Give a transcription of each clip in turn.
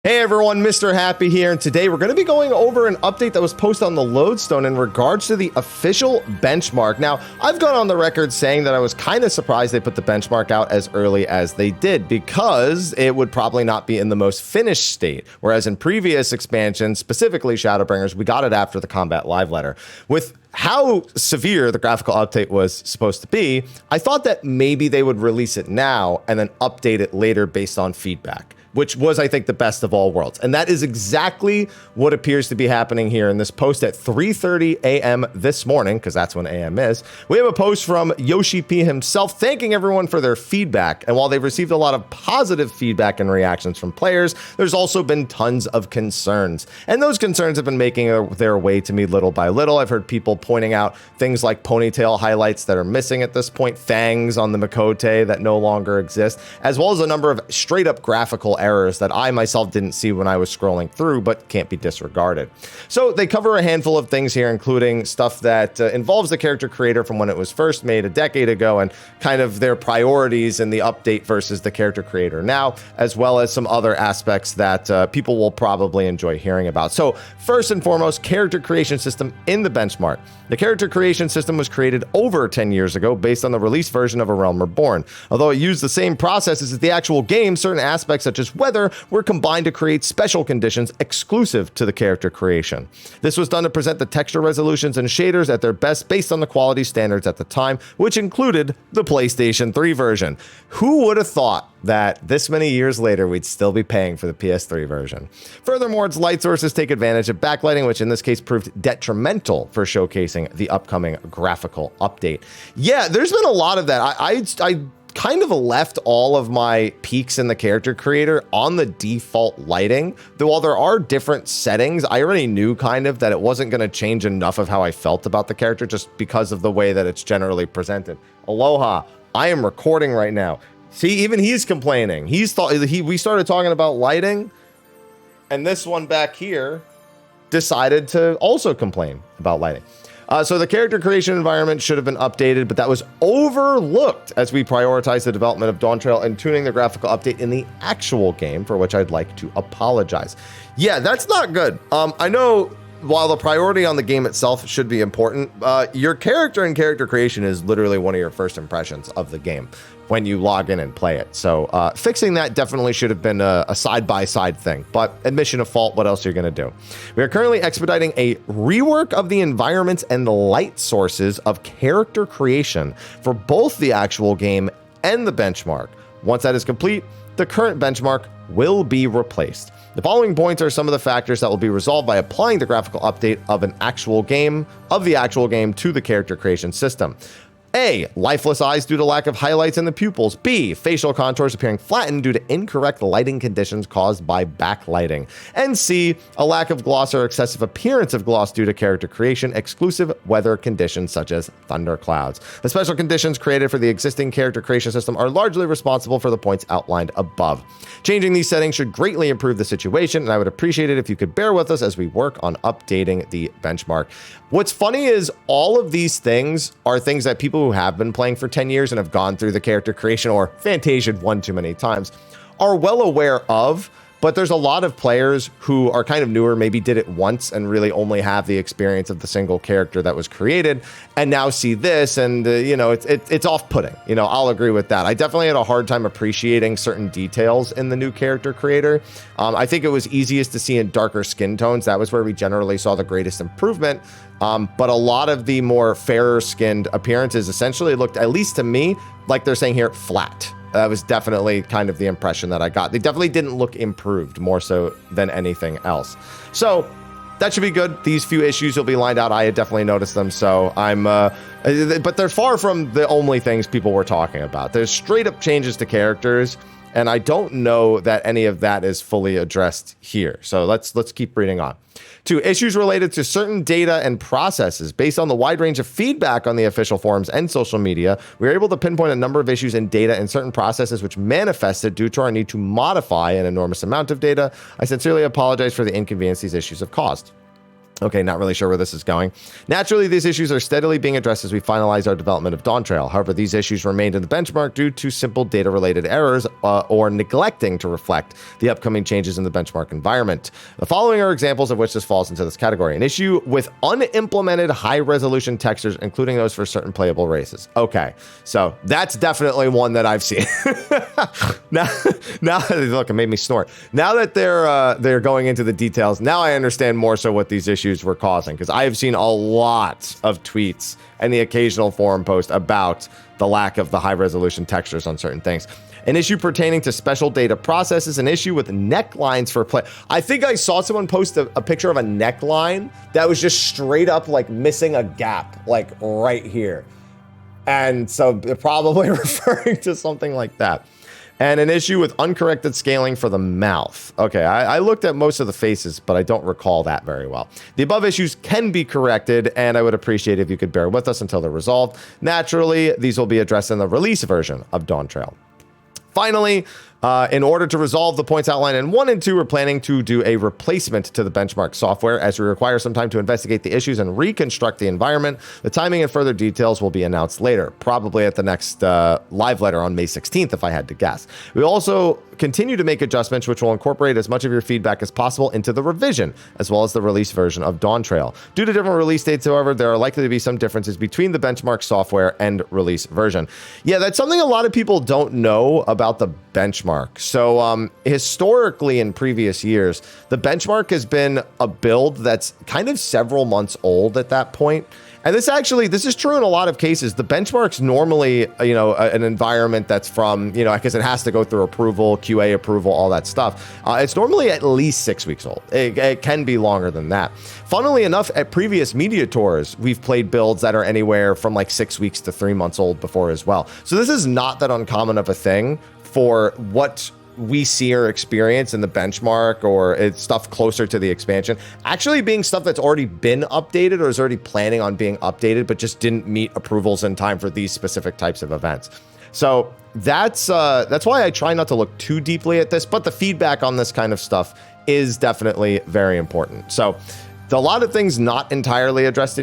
Hey everyone, Mr. Happy here, and today we're going to be going over an update that was posted on the Lodestone in regards to the official benchmark. Now, I've gone on the record saying that I was kind of surprised they put the benchmark out as early as they did because it would probably not be in the most finished state, whereas in previous expansions, specifically Shadowbringers, we got it after the Combat Live letter. With how severe the graphical update was supposed to be, I thought that maybe they would release it now and then update it later based on feedback, which was, I think, the best of all worlds. And that is exactly what appears to be happening here in this post at 3:30 a.m. this morning, because that's when a.m. is. We have a post from Yoshi P himself thanking everyone for their feedback. And while they've received a lot of positive feedback and reactions from players, there's also been tons of concerns. And those concerns have been making their way to me little by little. I've heard people pointing out things like ponytail highlights that are missing at this point, fangs on the Makote that no longer exist, as well as a number of straight up graphical errors that I myself didn't see when I was scrolling through, but can't be disregarded. So they cover a handful of things here, including stuff that involves the character creator from when it was first made a decade ago and kind of their priorities in the update versus the character creator now, as well as some other aspects that people will probably enjoy hearing about. So first and foremost, character creation system in the benchmark. The character creation system was created over 10 years ago based on the release version of A Realm Reborn. Although it used the same processes as the actual game, certain aspects such as weather were combined to create special conditions exclusive to the character creation. This was done to present the texture resolutions and shaders at their best based on the quality standards at the time, which included the PlayStation 3 version. Who would have thought that this many years later we'd still be paying for the PS3 version? Furthermore, its light sources take advantage of backlighting, which in this case proved detrimental for showcasing the upcoming graphical update. Yeah, there's been a lot of that. I kind of left all of my peaks in the character creator on the default lighting. Though while there are different settings, I already knew kind of that it wasn't going to change enough of how I felt about the character just because of the way that it's generally presented. Aloha, I am recording right now. See, even he's complaining. We started talking about lighting, and this one back here decided to also complain about lighting. So the character creation environment should have been updated, but that was overlooked as we prioritize the development of Dawntrail and tuning the graphical update in the actual game, for which I'd like to apologize. Yeah, that's not good. I know while the priority on the game itself should be important, your character and character creation is literally one of your first impressions of the game when you log in and play it. So fixing that definitely should have been a side-by-side thing, but admission of fault, what else are you gonna do? We are currently expediting a rework of the environments and the light sources of character creation for both the actual game and the benchmark. Once that is complete, the current benchmark will be replaced. The following points are some of the factors that will be resolved by applying the graphical update of the actual game to the character creation system. A, lifeless eyes due to lack of highlights in the pupils. B, facial contours appearing flattened due to incorrect lighting conditions caused by backlighting. And C, a lack of gloss or excessive appearance of gloss due to character creation, exclusive weather conditions such as thunderclouds. The special conditions created for the existing character creation system are largely responsible for the points outlined above. Changing these settings should greatly improve the situation, and I would appreciate it if you could bear with us as we work on updating the benchmark. What's funny is all of these things are things that people who have been playing for 10 years and have gone through the character creation or Fantasia'd one too many times are well aware of, but there's a lot of players who are kind of newer, maybe did it once and really only have the experience of the single character that was created and now see this and, it's off-putting. I'll agree with that. I definitely had a hard time appreciating certain details in the new character creator. I think it was easiest to see in darker skin tones. That was where we generally saw the greatest improvement. But a lot of the more fairer skinned appearances essentially looked, at least to me, like they're saying here, flat. That was definitely kind of the impression that I got. They definitely didn't look improved more so than anything else. So that should be good. These few issues will be lined out. I had definitely noticed them. So but they're far from the only things people were talking about. There's straight up changes to characters, and I don't know that any of that is fully addressed here. So let's keep reading on. 2, issues related to certain data and processes. Based on the wide range of feedback on the official forums and social media, we were able to pinpoint a number of issues in data and certain processes which manifested due to our need to modify an enormous amount of data. I sincerely apologize for the inconvenience these issues have caused. Okay, not really sure where this is going. Naturally, these issues are steadily being addressed as we finalize our development of Dawntrail. However, these issues remained in the benchmark due to simple data-related errors or neglecting to reflect the upcoming changes in the benchmark environment. The following are examples of which this falls into this category. An issue with unimplemented high-resolution textures, including those for certain playable races. Okay, so that's definitely one that I've seen. now, look, it made me snort. Now that they're going into the details, now I understand more so what these issues were causing, because I have seen a lot of tweets and the occasional forum post about the lack of the high resolution textures on certain things. An issue pertaining to special data processes, an issue with necklines for play. I think I saw someone post a picture of a neckline that was just straight up like missing a gap, like right here. And so they're probably referring to something like that. And an issue with uncorrected scaling for the mouth. Okay, I looked at most of the faces, but I don't recall that very well. The above issues can be corrected, and I would appreciate if you could bear with us until they're resolved. Naturally, these will be addressed in the release version of Dawntrail. Finally, in order to resolve the points outlined in 1 and 2, we're planning to do a replacement to the benchmark software as we require some time to investigate the issues and reconstruct the environment. The timing and further details will be announced later, probably at the next live letter on May 16th, if I had to guess. We also continue to make adjustments which will incorporate as much of your feedback as possible into the revision, as well as the release version of Dawntrail. Due to different release dates, however, there are likely to be some differences between the benchmark software and release version. Yeah, that's something a lot of people don't know about the benchmark. So historically in previous years, the benchmark has been a build that's kind of several months old at that point. And this is true in a lot of cases. The benchmark's normally, an environment that's from, because it has to go through approval, QA approval, all that stuff. It's normally at least 6 weeks old. It can be longer than that. Funnily enough, at previous media tours, we've played builds that are anywhere from like 6 weeks to 3 months old before as well. So this is not that uncommon of a thing for what we see or experience in the benchmark, or it's stuff closer to the expansion actually being stuff that's already been updated or is already planning on being updated, but just didn't meet approvals in time for these specific types of events. So that's why I try not to look too deeply at this, but the feedback on this kind of stuff is definitely very important. So a lot of things not entirely addressed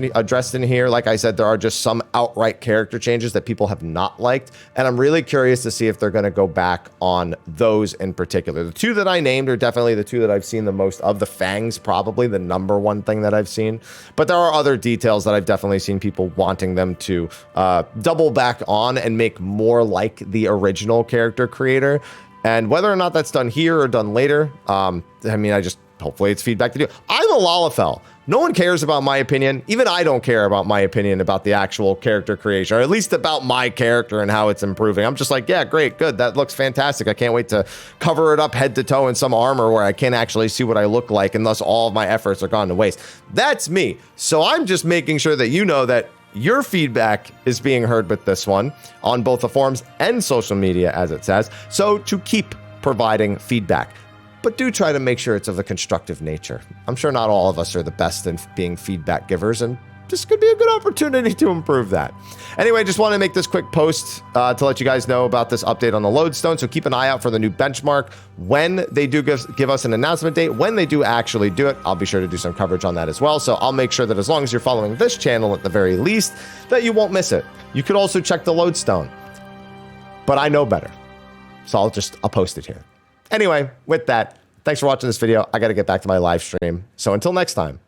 in here. Like I said, there are just some outright character changes that people have not liked, and I'm really curious to see if they're going to go back on those in particular. The two that I named are definitely the two that I've seen the most of. The fangs, probably the #1 thing that I've seen, but there are other details that I've definitely seen people wanting them to double back on and make more like the original character creator. And whether or not that's done here or done later, hopefully it's feedback to do. I'm a Lalafell. No one cares about my opinion. Even I don't care about my opinion about the actual character creation, or at least about my character and how it's improving. I'm just like, yeah, great, good. That looks fantastic. I can't wait to cover it up head to toe in some armor where I can't actually see what I look like, and thus all of my efforts are gone to waste. That's me. So I'm just making sure that you know that your feedback is being heard with this one on both the forums and social media, as it says. So to keep providing feedback, but do try to make sure it's of a constructive nature. I'm sure not all of us are the best in being feedback givers, and this could be a good opportunity to improve that. Anyway, just want to make this quick post to let you guys know about this update on the lodestone. So keep an eye out for the new benchmark. When they do give us an announcement date, when they do actually do it, I'll be sure to do some coverage on that as well. So I'll make sure that as long as you're following this channel at the very least, that you won't miss it. You could also check the lodestone, but I know better. So I'll post it here. Anyway, with that, thanks for watching this video. I got to get back to my live stream. So until next time,